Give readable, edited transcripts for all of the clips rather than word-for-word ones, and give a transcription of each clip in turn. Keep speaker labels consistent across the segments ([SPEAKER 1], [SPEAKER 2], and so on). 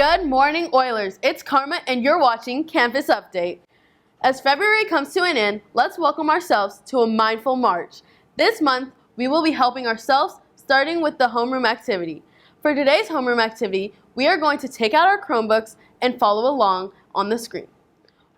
[SPEAKER 1] Good morning, Oilers. It's Karma, and you're watching Campus Update. As February comes to an end, let's welcome ourselves to a mindful March. This month, we will be helping ourselves, starting with the homeroom activity. For today's homeroom activity, we are going to take out our Chromebooks and follow along on the screen.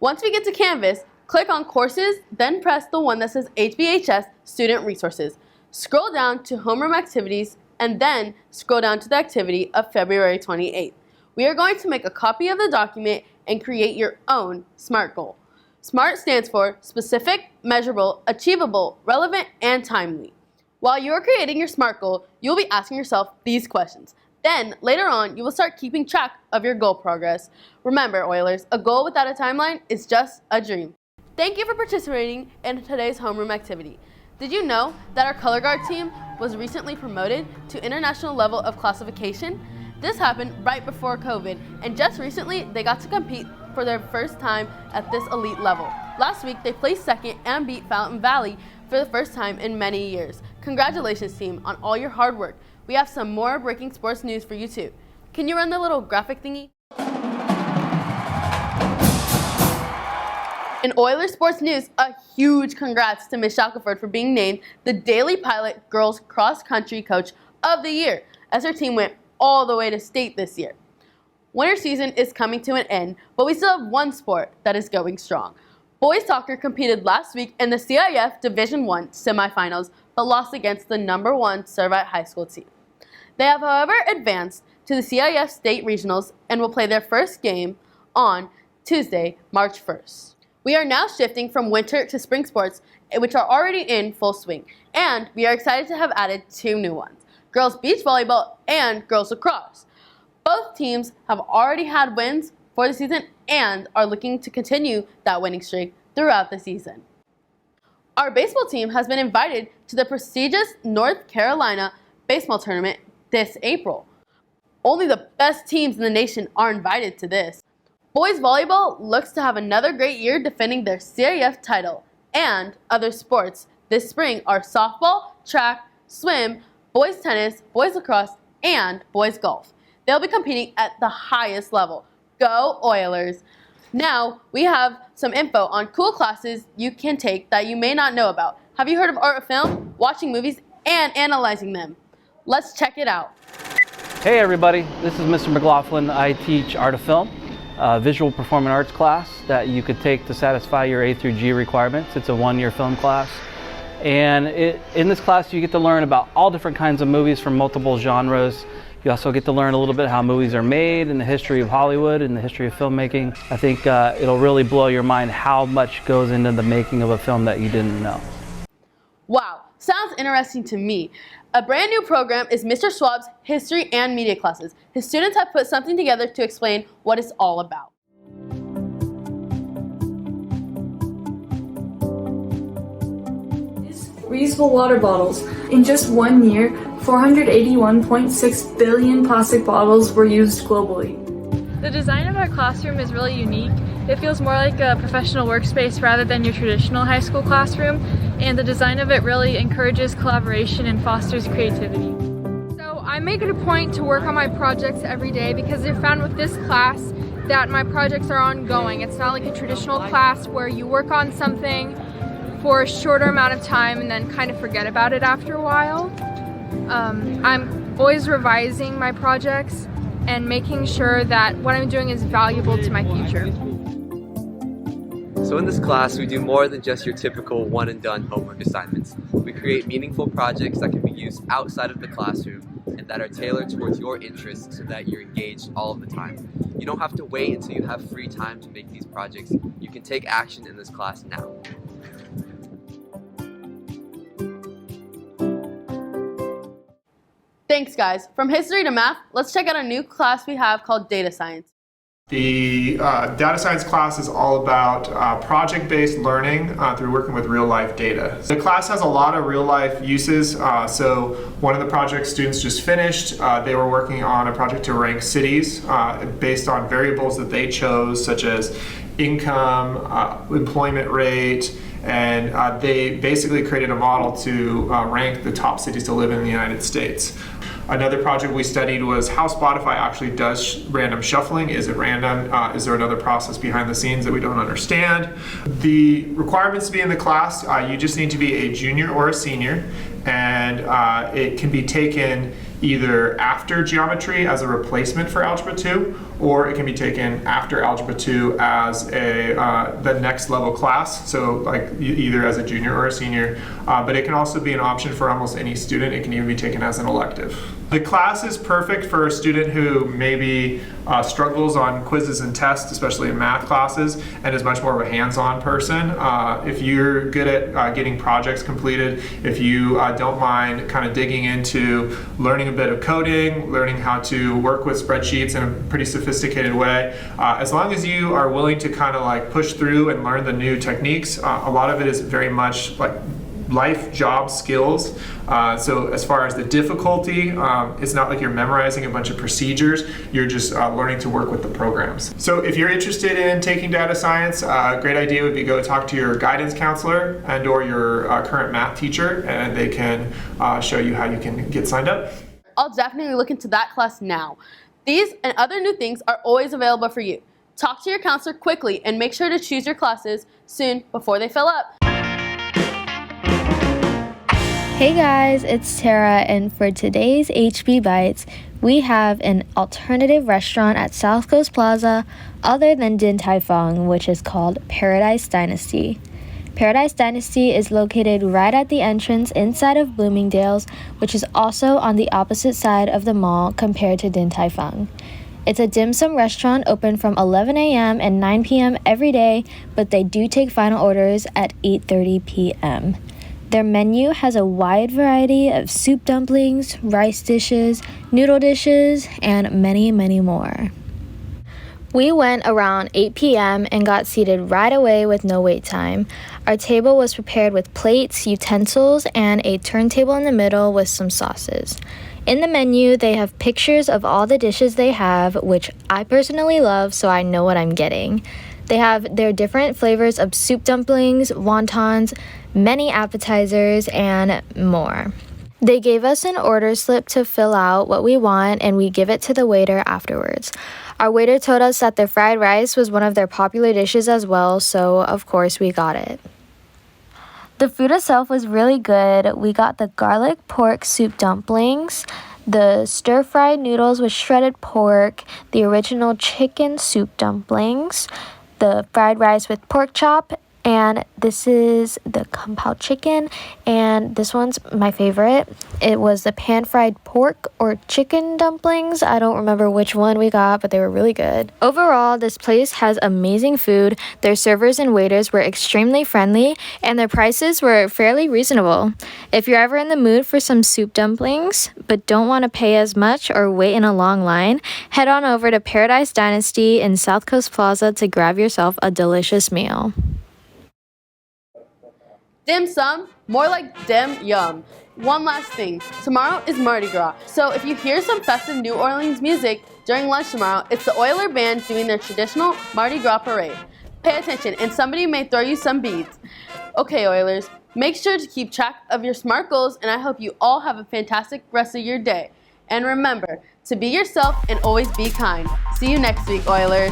[SPEAKER 1] Once we get to Canvas, click on Courses, then press the one that says HBHS Student Resources. Scroll down to Homeroom Activities, and then scroll down to the activity of February 28th. We are going to make a copy of the document and create your own SMART goal. SMART stands for Specific, Measurable, Achievable, Relevant, and Timely. While you are creating your SMART goal, you will be asking yourself these questions. Then, later on, you will start keeping track of your goal progress. Remember, Oilers, a goal without a timeline is just a dream. Thank you for participating in today's homeroom activity. Did you know that our color guard team was recently promoted to international level of classification? This happened right before COVID, and just recently they got to compete for their first time at this elite level. Last week they placed second and beat Fountain Valley for the first time in many years. Congratulations, team, on all your hard work. We have some more breaking sports news for you too. Can you run the little graphic thingy? In Oilers sports news, a huge congrats to Ms. Shackelford for being named the Daily Pilot Girls Cross Country Coach of the Year, as her team went all the way to state this year. Winter season is coming to an end, but we still have one sport that is going strong. Boys soccer competed last week in the CIF Division I semifinals, but lost against the number 1 Servite High School team. They have, however, advanced to the CIF State Regionals and will play their first game on Tuesday, March 1st. We are now shifting from winter to spring sports, which are already in full swing, and we are excited to have added 2 new ones: girls beach volleyball and girls lacrosse. Both teams have already had wins for the season and are looking to continue that winning streak throughout the season. Our baseball team has been invited to the prestigious North Carolina baseball tournament this April. Only the best teams in the nation are invited to this. Boys volleyball looks to have another great year defending their CIF title, and other sports this spring are softball, track, swim, boys tennis, boys lacrosse, and boys golf. They'll be competing at the highest level. Go Oilers! Now, we have some info on cool classes you can take that you may not know about. Have you heard of art of film, watching movies, and analyzing them? Let's check it out.
[SPEAKER 2] Hey everybody, this is Mr. McLaughlin. I teach art of film, a visual performing arts class that you could take to satisfy your A through G requirements. It's a 1-year film class. And in this class you get to learn about all different kinds of movies from multiple genres. You also get to learn a little bit how movies are made and the history of Hollywood and the history of filmmaking. I think it'll really blow your mind how much goes into the making of a film that you didn't know.
[SPEAKER 1] Wow, sounds interesting to me. A brand new program is Mr. Schwab's History and Media classes. His students have put something together to explain what it's all about.
[SPEAKER 3] Reusable water bottles. In just 1 year, 481.6 billion plastic bottles were used globally.
[SPEAKER 4] The design of our classroom is really unique. It feels more like a professional workspace rather than your traditional high school classroom, and the design of it really encourages collaboration and fosters creativity. So I make it a point to work on my projects every day because I found with this class that my projects are ongoing. It's not like a traditional class where you work on something for a shorter amount of time and then kind of forget about it after a while. I'm always revising my projects and making sure that what I'm doing is valuable to my future.
[SPEAKER 5] So in this class, we do more than just your typical one and done homework assignments. We create meaningful projects that can be used outside of the classroom and that are tailored towards your interests so that you're engaged all of the time. You don't have to wait until you have free time to make these projects. You can take action in this class now.
[SPEAKER 1] Thanks, guys. From history to math, let's check out a new class we have called Data Science.
[SPEAKER 6] The data science class is all about project-based learning through working with real-life data. The class has a lot of real-life uses. So one of the projects students just finished, they were working on a project to rank cities based on variables that they chose, such as income, employment rate, and they basically created a model to rank the top cities to live in the United States. Another project we studied was how Spotify actually does random shuffling. Is it random? Is there another process behind the scenes that we don't understand? The requirements to be in the class, you just need to be a junior or a senior, and it can be taken either after geometry as a replacement for Algebra 2, or it can be taken after Algebra 2 as the next level class, so like either as a junior or a senior, but it can also be an option for almost any student. It can even be taken as an elective. The class is perfect for a student who maybe struggles on quizzes and tests, especially in math classes, and is much more of a hands-on person. If you're good at getting projects completed, if you don't mind kind of digging into learning a bit of coding, learning how to work with spreadsheets in a pretty sophisticated way, as long as you are willing to kind of like push through and learn the new techniques, a lot of it is very much like life job skills. So as far as the difficulty, it's not like you're memorizing a bunch of procedures, you're just learning to work with the programs. So if you're interested in taking data science, a great idea would be go talk to your guidance counselor and or your current math teacher, and they can show you how you can get signed up.
[SPEAKER 1] I'll definitely look into that class now. These and other new things are always available for you. Talk to your counselor quickly and make sure to choose your classes soon before they fill up.
[SPEAKER 7] Hey guys, it's Tara, and for today's HB Bites, we have an alternative restaurant at South Coast Plaza other than Din Tai Fung, which is called Paradise Dynasty. Paradise Dynasty is located right at the entrance inside of Bloomingdale's, which is also on the opposite side of the mall compared to Din Tai Fung. It's a dim sum restaurant open from 11 a.m. and 9 p.m. every day, but they do take final orders at 8:30 p.m. Their menu has a wide variety of soup dumplings, rice dishes, noodle dishes, and many, many more. We went around 8 p.m. and got seated right away with no wait time. Our table was prepared with plates, utensils, and a turntable in the middle with some sauces. In the menu, they have pictures of all the dishes they have, which I personally love, so I know what I'm getting. They have their different flavors of soup dumplings, wontons, many appetizers, and more. They gave us an order slip to fill out what we want, and we give it to the waiter afterwards. Our waiter told us that the fried rice was one of their popular dishes as well, so of course we got it. The food itself was really good. We got the garlic pork soup dumplings, the stir-fried noodles with shredded pork, the original chicken soup dumplings, the fried rice with pork chop, and this is the kung pao chicken, and this one's my favorite. It was the pan-fried pork or chicken dumplings. I don't remember which one we got, but they were really good. Overall, this place has amazing food. Their servers and waiters were extremely friendly, and their prices were fairly reasonable. If you're ever in the mood for some soup dumplings, but don't want to pay as much or wait in a long line, head on over to Paradise Dynasty in South Coast Plaza to grab yourself a delicious meal.
[SPEAKER 1] Dim sum, more like dim yum. One last thing, tomorrow is Mardi Gras, so if you hear some festive New Orleans music during lunch tomorrow, it's the Oiler Band doing their traditional Mardi Gras parade. Pay attention, and somebody may throw you some beads. Okay, Oilers, make sure to keep track of your SMART goals, and I hope you all have a fantastic rest of your day. And remember, to be yourself and always be kind. See you next week, Oilers.